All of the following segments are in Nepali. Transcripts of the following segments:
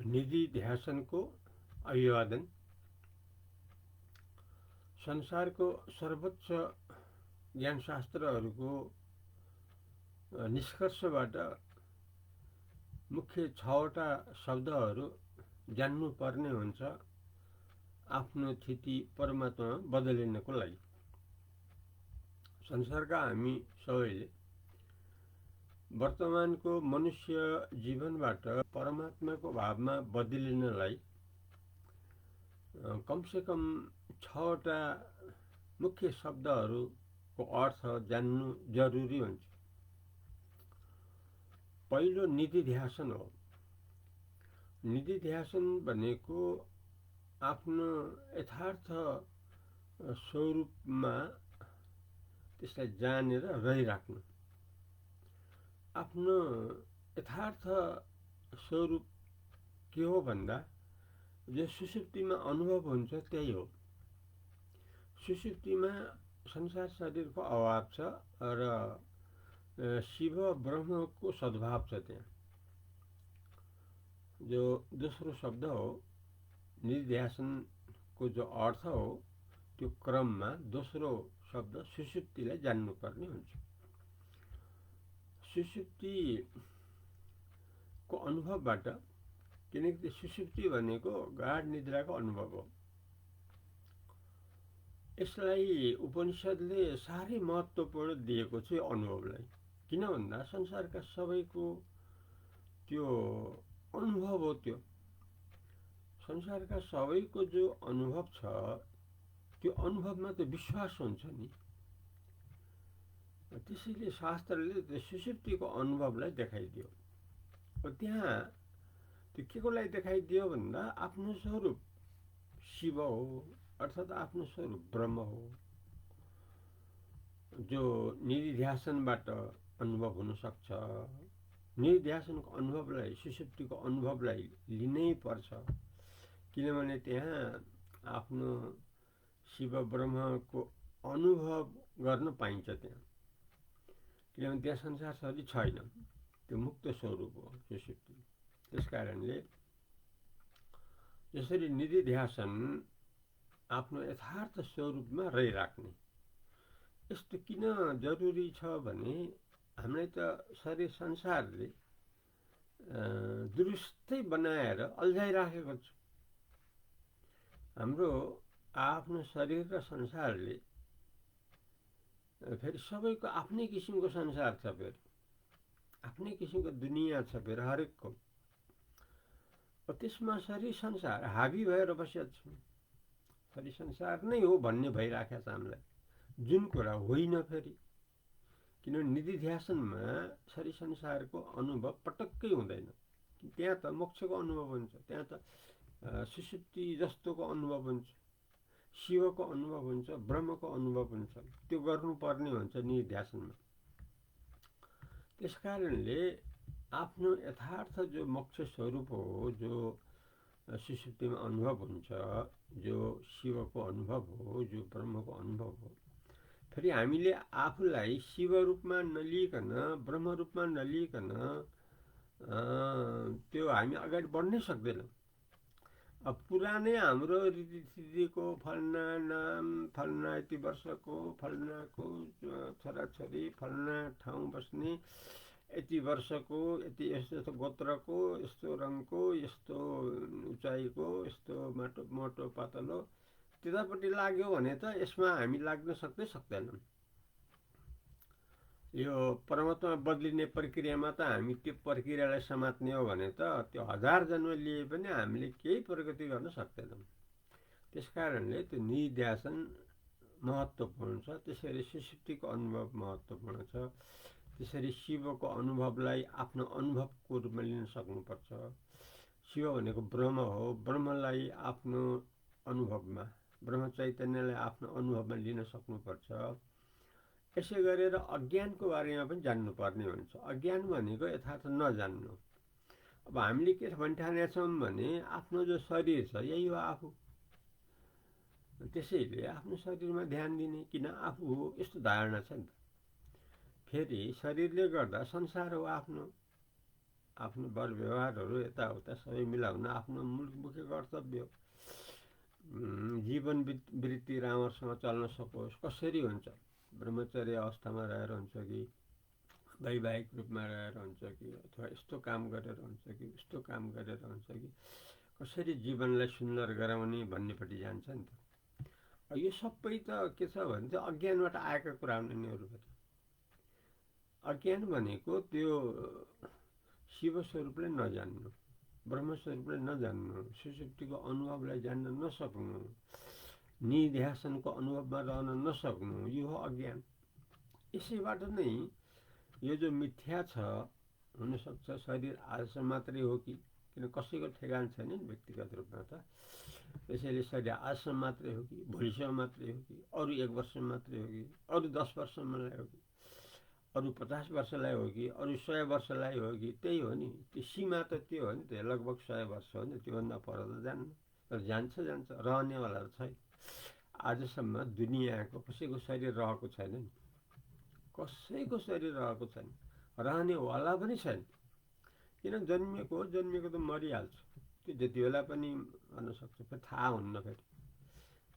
निधि ध्यासनको अभिवादन। संसारको सर्वोच्च ज्ञानशास्त्रहरूको निष्कर्षबाट मुख्य 6वटा शब्दहरू जान्नुपर्ने हुन्छ आफ्नो स्थिति परमात्मा बदलिनको लागि। संसारका हामी सबैले वर्तमानको मनुष्य जीवनबाट परमात्माको भावमा बदलिनलाई कमसेकम 6वटा मुख्य शब्दहरूको अर्थ जान्नु जरुरी हुन्छ। पहिलो निधिध्यासन हो। निधिध्यासन भनेको आफ्नो यथार्थ स्वरूपमा त्यसलाई जानेर रहिराख्नु। आफ्नो यथार्थ स्वरूप के हो भन्दा जो सुषुप्तिमा अनुभव हुन्छ त्यही हो। सुषुप्तिमा संसार शरीरको अभाव छ र शिव ब्रह्मको सद्भाव छ। त्यहाँ जो दोस्रो शब्द हो निधिध्यासनको जो अर्थ हो त्यो क्रममा दोस्रो शब्द सुषुप्तिलाई जान्नुपर्ने हुन्छ। सुषुप्तिको अनुभवबाट, किनकि सुषुप्ति भनेको गाढ निद्राको अनुभव हो। यसलाई उपनिषदले साह्रै महत्त्वपूर्ण दिएको छ यो अनुभवलाई। किन भन्दा संसारका सबैको त्यो अनुभव हो। त्यो संसारका सबैको जो अनुभव छ त्यो अनुभवमा त विश्वास हुन्छ नि। त्यसैले शास्त्रले त्यो सुषुप्तिको अनुभवलाई देखाइदियो। त्यहाँ त्यो के को लागि देखाइदियो भन्दा आफ्नो स्वरूप शिव हो, अर्थात् आफ्नो स्वरूप ब्रह्म हो, जो निधिध्यासनबाट अनुभव हुन सक्छ। निधिध्यासनको अनुभवलाई, सुषुप्तिको अनुभवलाई लिनै पर्छ। किनभने त्यहाँ आफ्नो शिव ब्रह्मको अनुभव गर्न पाइन्छ। त्यहाँ किनभने त्यहाँ संसार शरीर छैन, त्यो मुक्त स्वरूप हो सुषुप्ति। त्यसकारणले यसरी निधिध्यासन आफ्नो यथार्थ स्वरूपमा रहिराख्ने यस्तो किन जरुरी छ भने हामीलाई त शरीर संसारले दुरुस्तै बनाएर अल्झाइराखेको छ। हाम्रो आफ्नो शरीर र संसारले फेरि सबैको आफ्नै किसिमको संसार छ, फेरि आफ्नै किसिमको दुनियाँ छ फेरि हरेकको। त्यसमा शरीर संसार हाबी भएर बसेको छ। शरीर संसार नै हो भन्ने भइराखेको छ हामीलाई, जुन कुरा होइन फेरि। किनभने निधिध्यासनमा शरीर संसारको अनुभव पटक्कै हुँदैन। त्यहाँ त मोक्षको अनुभव हुन्छ, त्यहाँ त सुषुप्ति जस्तोको अनुभव हुन्छ, शिवको अनुभव हुन्छ, ब्रह्मको अनुभव हुन्छ। त्यो गर्नुपर्ने हुन्छ निधिध्यासनमा। त्यसकारणले आफ्नो यथार्थ जो मोक्ष स्वरूप हो, जो सुषुप्तिमा अनुभव हुन्छ, जो शिवको अनुभव हो, जो ब्रह्मको अनुभव हो, फेरि हामीले आफूलाई शिव रूपमा नलिकन, ब्रह्म रूपमा नलिकन त्यो हामी अगाडि बढ्नै सक्दैनौँ। अब पुरानै हाम्रो रीतिथितिको फलना नाम, फलना यति वर्षको, फलनाको छोराछोरी, फलना ठाउँ बस्ने, यति वर्षको, यति यस्तो गोत्रको, यस्तो रङको, यस्तो उचाइको, यस्तो मोटो पातलो, त्यतापट्टि लाग्यो भने त यसमा हामी लाग्न सक्दैनौँ। यो परमात्मा बदलिने प्रक्रियामा त हामी त्यो प्रक्रियालाई समात्ने हो भने त त्यो 1000 जन्म लिए पनि हामीले केही प्रगति गर्न सक्दैनौँ। त्यसकारणले त्यो निधिध्यासन महत्त्वपूर्ण छ। त्यसरी सुषुप्तिको अनुभव महत्त्वपूर्ण छ। त्यसरी शिवको अनुभवलाई आफ्नो अनुभवको रूपमा लिन सक्नुपर्छ। शिव भनेको ब्रह्म हो, ब्रह्मलाई आफ्नो अनुभवमा, ब्रह्म चैतन्यलाई आफ्नो अनुभवमा लिन सक्नुपर्छ। यसै गरेर अज्ञानको बारेमा पनि जान्नुपर्ने हुन्छ। अज्ञान भनेको यथार्थ नजान्नु। अब हामीले के भनिठानेछौँ भने आफ्नो जो शरीर छ यही हो आफू। त्यसैले आफ्नो शरीरमा ध्यान दिने, किन आफू हो यस्तो धारणा छ नि त। फेरि शरीरले गर्दा संसार हो आफ्नो। आफ्नो वर व्यवहारहरू यताउता सबै मिलाउन आफ्नो मुख्य कर्तव्य हो। जीवन वृत्ति राम्रोसँग चल्न सकोस्। कसरी हुन्छ? ब्रह्मचर्य अवस्थामा रहेर हुन्छ कि वैवाहिक रूपमा रहेर हुन्छ कि अथवा यस्तो काम गरेर हुन्छ कि उस्तो काम गरेर हुन्छ कि कसरी जीवनलाई सुन्दर गराउने भन्नेपट्टि जान्छ नि त। यो सबै त के छ भने चाहिँ अज्ञानबाट आएका कुरा हुन् यिनीहरू पनि। अज्ञान भनेको त्यो शिव स्वरूपलाई नजान्नु, ब्रह्मस्वरूपलाई नजान्नु, सुषुप्तिको अनुभवलाई जान्न नसक्नु, निध्यासनको अनुभवमा रहन नसक्नु, यो हो अज्ञान। यसैबाट नै यो जो मिथ्या छ, हुनसक्छ शरीर आजसम्म मात्रै हो कि, किन कसैको ठेगान छैन नि व्यक्तिगत रूपमा त। त्यसैले शरीर आजसम्म मात्रै हो कि, भोलिसम्म मात्रै हो कि, अरू 1 वर्ष मात्रै हो कि, अरू 10 वर्षसम्मलाई हो कि, अरू 50 वर्षलाई हो कि, अरू 100 वर्षलाई हो कि, त्यही हो नि। त्यो सीमा त त्यो हो नि त, लगभग 100 वर्ष हो नि, त्योभन्दा पर त जान्न। तर जान्छ रहनेवाला छैन। आजसम्म दुनियाँको कसैको शरीर रहेको छैन नि, कसैको शरीर रहेको छैन, रहनेवाला पनि छैन। किन जन्मिएको त मरिहाल्छ। त्यो जति बेला पनि हुन सक्छ, फेरि थाहा हुन्न। फेरि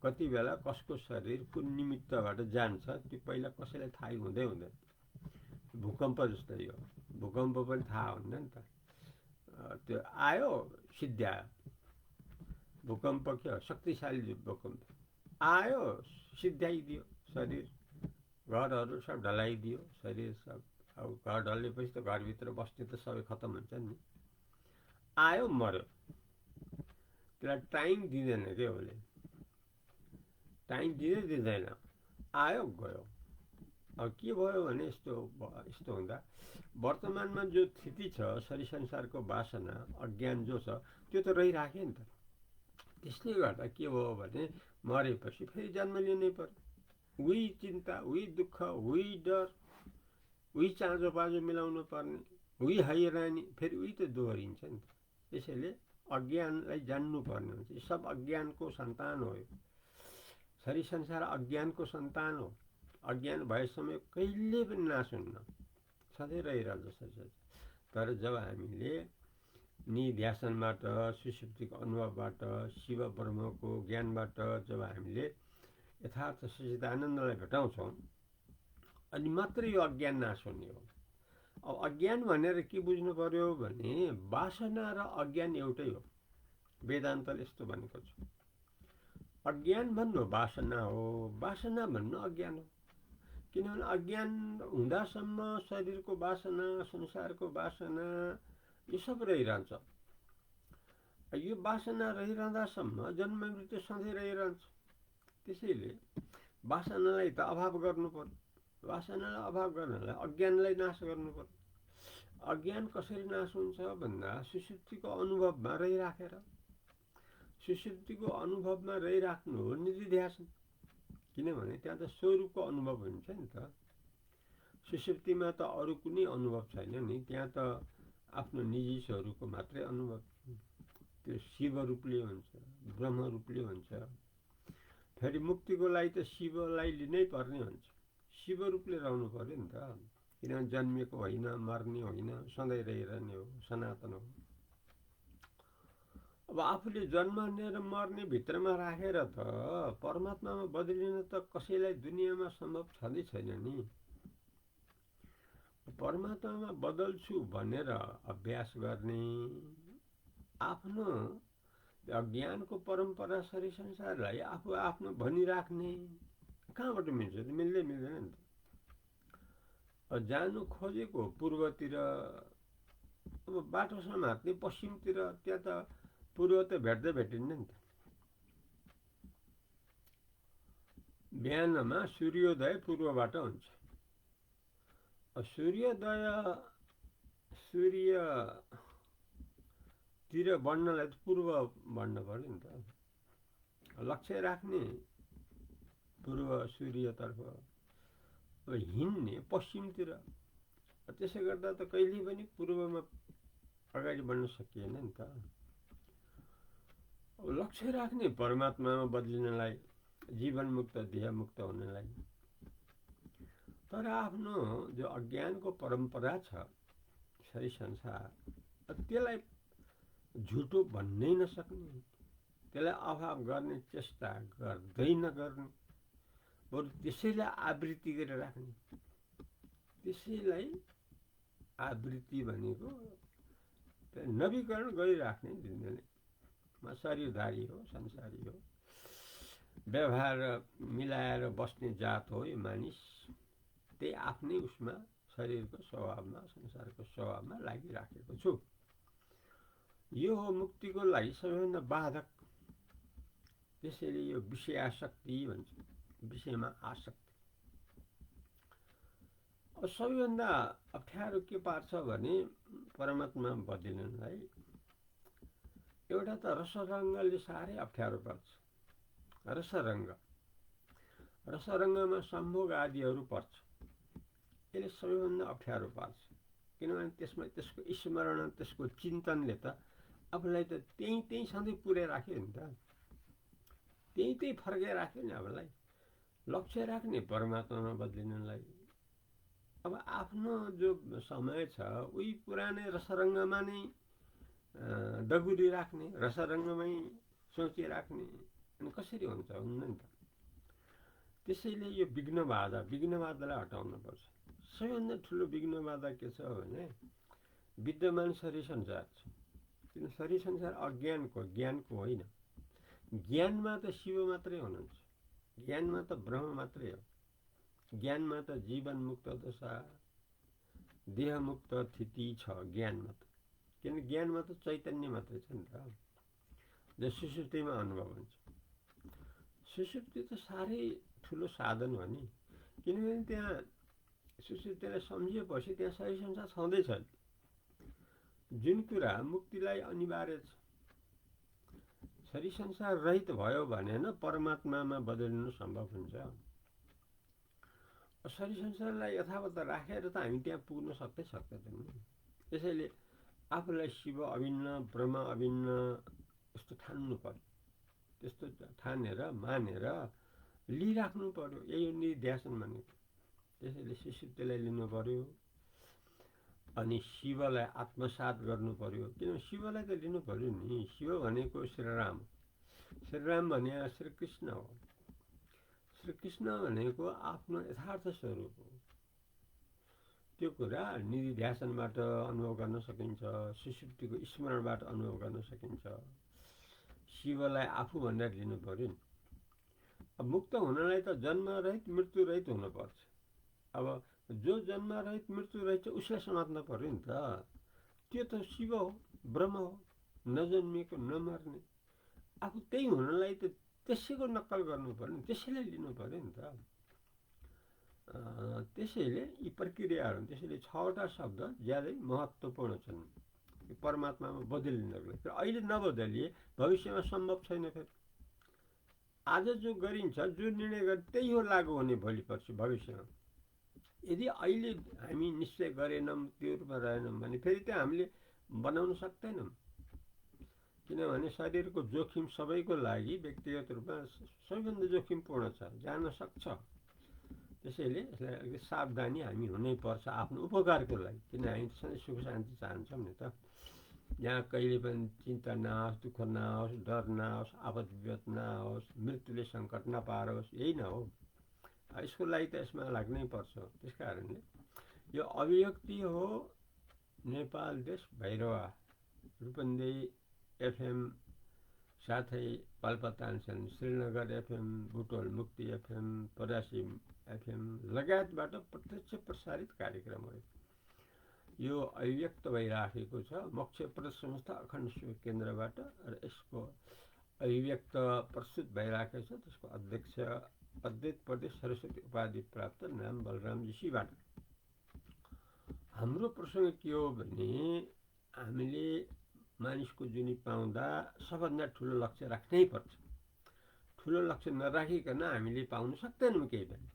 कति बेला कसको शरीर कुन निमित्तबाट जान्छ त्यो पहिला कसैलाई थाहै हुँदैन। भूकम्प जस्तै हो, भूकम्प पनि थाहा हुन्न नि त। त्यो आयो सिद्ध्यायो। भूकम्प के हो? शक्तिशाली भूकम्प आयो, सिद्ध्याइदियो, शरीर घरहरू सब ढलाइदियो, शरीर सब। अब घर ढलेपछि त घरभित्र बस्ने त सबै खतम हुन्छ नि। आयो मर्यो, त्यसलाई टाइम दिँदैन के उसले, टाइम दिँदैन, आयो गयो। अब के भयो भने यस्तो हुँदा वर्तमानमा जो स्थिति छ, शरीर संसारको वासना अज्ञान जो छ त्यो त रहिराख्यो नि त। त्यसले गर्दा के भयो भने मरेपछि फेरि जन्म लिनै पर्यो। उही चिन्ता, उही दुःख, उही डर, उही चाँजो बाँझो मिलाउनु पर्ने, उही हैरानी, फेरि उही त दोहोरिन्छ नि त। त्यसैले अज्ञानलाई जान्नुपर्ने हुन्छ। यो सब अज्ञानको सन्तान हो। शरीर संसार अज्ञानको सन्तान हो। अज्ञान भएसम्म कहिले पनि नाश हुन्न, सधैँ रहिरहन्छ शरीर। तर जब हामीले निध्यासनबाट, सुषुप्तिको अनुभवबाट, शिव ब्रह्मको ज्ञानबाट जब हामीले यथार्थ सच्चिदानन्दलाई भेटाउँछौँ, अनि मात्रै यो अज्ञान नाश हुने हो। अब अज्ञान भनेर के बुझ्नु पर्यो भने वासना र अज्ञान एउटै हो। वेदान्तले यस्तो भनेको छ। अज्ञान भन्नु वासना हो, वासना भन्नु अज्ञान हो। किनभने अज्ञान हुँदासम्म शरीरको वासना, संसारको वासना यो सब रहिरहन्छ। यो वासना रहिरहँदासम्म जन्म मृत्यु सधैँ रहिरहन्छ। त्यसैले वासनालाई त अभाव गर्नु पर्यो। वासनालाई अभाव गर्नलाई अज्ञानलाई नाश गर्नु पर्यो। अज्ञान कसरी नाश हुन्छ भन्दा सुषुप्तिको अनुभवमा रहिराखेर। सुषुप्तिको अनुभवमा रहिराख्नु हो निधिध्यासन। किनभने त्यहाँ त स्वरूपको अनुभव हुन्छ नि त। सुषुप्तिमा त अरू कुनै अनुभव छैन नि, त्यहाँ त आफ्नो निजी स्वरूपको मात्रै अनुभव। त्यो शिव रूपले हुन्छ, ब्रह्म रूपले हुन्छ। फेरि मुक्तिको लागि त शिवलाई लिनै पर्ने हुन्छ, शिव रूपले रहनु पर्यो नि त। किनभने जन्मिएको होइन, मर्ने होइन, सधैँ रहिरहने हो, सनातन हो। अब आफूले जन्मने र मर्ने भित्रमा राखेर त परमात्मामा बदलिन त कसैलाई दुनियाँमा सम्भव छँदै छैन नि। परमात्मामा बदल्छु भनेर अभ्यास गर्ने, आफ्नो अज्ञानको परम्परा शरीर संसारलाई आफू आफ्नो भनिराख्ने कहाँबाट मिल्छ? मिल्दैन नि त। जानु खोजेको पूर्वतिर, अब बाटो समात्ने पश्चिमतिर, त्यहाँ त पूर्व त भेट्दै भेटिन्न नि त। बिहानमा सूर्योदय पूर्वबाट हुन्छ। सूर्यतिर बढ्नलाई त पूर्व बढ्न पर्यो नि त। लक्ष्य राख्ने पूर्व सूर्यतर्फ, हिँड्ने पश्चिमतिर। त्यसै गर्दा त कहिले पनि पूर्वमा अगाडि बढ्न सकिएन नि त। लक्ष्य राख्ने परमात्मामा बदलिनलाई, जीवन मुक्त देह मुक्त हुनलाई। तर आफ्नो जो अज्ञानको परम्परा छ, शरीर संसार त्यसलाई झुटो भन्नै नसक्ने, त्यसलाई अभाव गर्ने चेष्टा गर्दै नगर्ने, बरु त्यसैलाई आवृत्ति गरेर राख्ने। त्यसैलाई आवृत्ति भनेको नवीकरण गरिराख्ने दिनदिनै। म शरीरधारी हो, संसारी हो, व्यवहार मिलाएर बस्ने जात हो यो मानिस। त्यही आफ्नै उसमा, शरीरको स्वभावमा, संसारको स्वभावमा लागिराखेको छु। यो हो मुक्तिको लागि सबैभन्दा बाधक। त्यसैले यो विषयासक्ति भन्छ, विषयमा आसक्ति। सबैभन्दा अप्ठ्यारो के पार्छ भने परमात्मा बदलिनलाई एउटा त रसरङ्गले साह्रै अप्ठ्यारो पर्छ। रसरङ्गमा सम्भोग आदिहरू पर्छ। यसले सबैभन्दा अप्ठ्यारो पार्छ, किनभने त्यसमा त्यसको स्मरण, त्यसको चिन्तनले त आफूलाई त त्यहीँ सधैँ पुर्याइराख्यो नि त, त्यहीँ फर्काइराख्यो नि आफूलाई। लक्ष्य राख्ने परमात्मामा बदलिनलाई। अब आफ्नो जो समय छ उही पुरानै रसरङ्गमा नै दगुरी राख्ने, रसरङ्गमै सोचिराख्ने, अनि कसरी हुन्छ? हुन्न नि त। त्यसैले यो विघ्नबाधालाई हटाउनुपर्छ। सबैभन्दा ठुलो विघ्नबाधा के छ भने विद्यमान शरीर संसार छ। किन शरीर संसार अज्ञानको, ज्ञानको होइन। ज्ञानमा त शिव मात्रै हुनुहुन्छ, ज्ञानमा त ब्रह्म मात्रै हो, ज्ञानमा त जीवन मुक्त दशा, देह मुक्त स्थिति छ ज्ञानमा त। किन ज्ञानमा त चैतन्य मात्रै छ नि त, जो सुषुप्तिमा अनुभव हुन्छ। सुषुप्ति त साह्रै ठुलो साधन हो नि, किनभने त्यहाँ सुषुप्तिलाई सम्झिएपछि त्यहाँ शरीर संसार छँदैछ। जुन कुरा मुक्तिलाई अनिवार्य छ, शरीर संसार रहित भयो भने न परमात्मामा बदलिनु सम्भव हुन्छ। शरीर संसारलाई यथावत राखेर त हामी त्यहाँ पुग्न सक्दैनौँ। त्यसैले आफूलाई शिव अभिन्न, ब्रह्म अभिन्न यस्तो ठान्नु पर्यो। त्यस्तो ठानेर मानेर लिइराख्नु पर्यो। यही हो निध्यासन भनेको। त्यसैले सुषुप्तिलाई लिनु पर्यो, अनि शिवलाई आत्मसात गर्नु पर्यो। किनभने शिवलाई त लिनु पर्यो नि। शिव भनेको श्रीराम, श्रीराम भने श्रीकृष्ण हो। श्रीकृष्ण भनेको आफ्नो यथार्थ स्वरूप हो। त्यो कुरा निधिध्यासनबाट अनुभव गर्न सकिन्छ, सुषुप्तिको स्मरणबाट अनुभव गर्न सकिन्छ। शिवलाई आफू भनेर लिनु पर्यो नि। अब मुक्त हुनलाई त जन्मरहित मृत्युरहित हुनुपर्छ। अब जो जन्मरहित मृत्युरहित छ उसलाई समात्न पर्यो नि त। त्यो त शिव हो, ब्रह्म हो, नजन्मिएको नमर्ने। आफू त्यही हुनलाई त त्यसैको नक्कल गर्नु पर्यो नि, त्यसैलाई लिनु पर्यो नि त। त्यसैले यी प्रक्रियाहरू, त्यसैले 6वटा शब्द ज्यादै महत्त्वपूर्ण छन् परमात्मामा बदलिनको लागि। अहिले नबदलिए भविष्यमा सम्भव छैन। फेरि आज जो गरिन्छ, जो निर्णय गर्छ त्यही हो लागु हुने भोलि पर्सि भविष्यमा। यदि अहिले हामी निश्चय गरेनौँ, त्यो रूपमा रहेनौँ भने फेरि त्यो हामीले बनाउन सक्दैनौँ। किनभने शरीरको जोखिम सबैको लागि व्यक्तिगत रूपमा सबैभन्दा जोखिमपूर्ण छ, जान सक्छ। त्यसैले यसलाई अलिक सावधानी हामी हुनैपर्छ आफ्नो उपकारको लागि। किन हामी सधैँ सुख शान्ति चाहन्छौँ नि त। यहाँ कहिले पनि चिन्ता नआओस्, दुःख नआओस्, डर नआओस्, आपद विपद नआओस्, मृत्युले सङ्कट नपारोस्, यही न हो। यसको लागि त यसमा लाग्नै पर्छ। त्यस कारणले यो अभिव्यक्ति हो नेपाल देश भैरवा, रूपन्देही एफएम, साथै पाल्पातानसेन श्रीनगर एफएम, बुटोल मुक्ति एफएम, परासी एफएम लगायतबाट प्रत्यक्ष प्रसारित कार्यक्रम हो। यो अभिव्यक्त भइराखेको छ मोक्षप्रद संस्था अखण्ड शिव केन्द्रबाट, र यसको अभिव्यक्त प्रस्तुत भइराखेको छ त्यसको अध्यक्ष अद्वैत प्रदेश सरस्वती उपाधि प्राप्त नाम बलराम ऋषिबाट। हाम्रो प्रसङ्ग के हो भने हामीले मानिसको जुनी पाउँदा सबभन्दा ठुलो लक्ष्य राख्नै पर्छ। ठुलो लक्ष्य नराखिकन हामीले पाउन सक्दैनौँ केही पनि।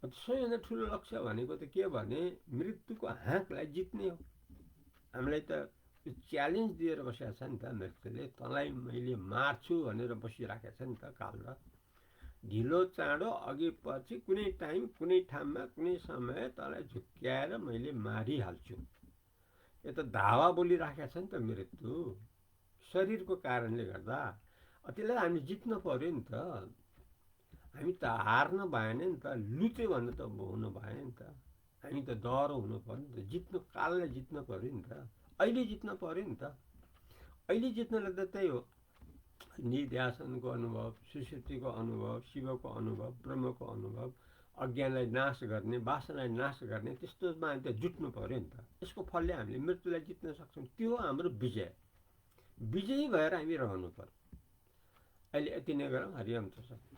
सबैभन्दा ठुलो लक्ष्य भनेको त के भने मृत्युको हाँकलाई जित्ने हो। हामीलाई त च्यालेन्ज दिएर बसेको छ नि त मृत्युले। तँलाई मैले मार्छु भनेर बसिराखेको छ नि त कालरात। ढिलो चाँडो अघि पछि कुनै टाइम, कुनै ठाउँमा, कुनै समय तँलाई झुक्क्याएर मैले मारिहाल्छु। यो त धावा बोलिराखेको छ नि त मृत्यु शरीरको कारणले गर्दा। त्यसलाई हामीले जित्न पर्यो नि त। हामी त हार्न भएन नि त, लुते भन्नु त हुनु भएन नि त। हामी त डह्रो हुनु पर्यो नि त, जित्नु काललाई जित्न पर्यो नि त, अहिले जित्न पर्यो नि त। अहिले जित्नलाई त त्यही हो, निध्यासनको अनुभव, सुषुप्तिको अनुभव, शिवको अनुभव, ब्रह्मको अनुभव, अज्ञानलाई नाश गर्ने, वासनालाई नाश गर्ने, त्यस्तोमा हामी त जुट्नु पर्यो नि त। यसको फलले हामीले मृत्युलाई जित्न सक्छौँ। त्यो हो हाम्रो विजय। विजयी भएर हामी रहनु पर्यो। अहिले यति नै गरौँ। हरि ओम तत्सत।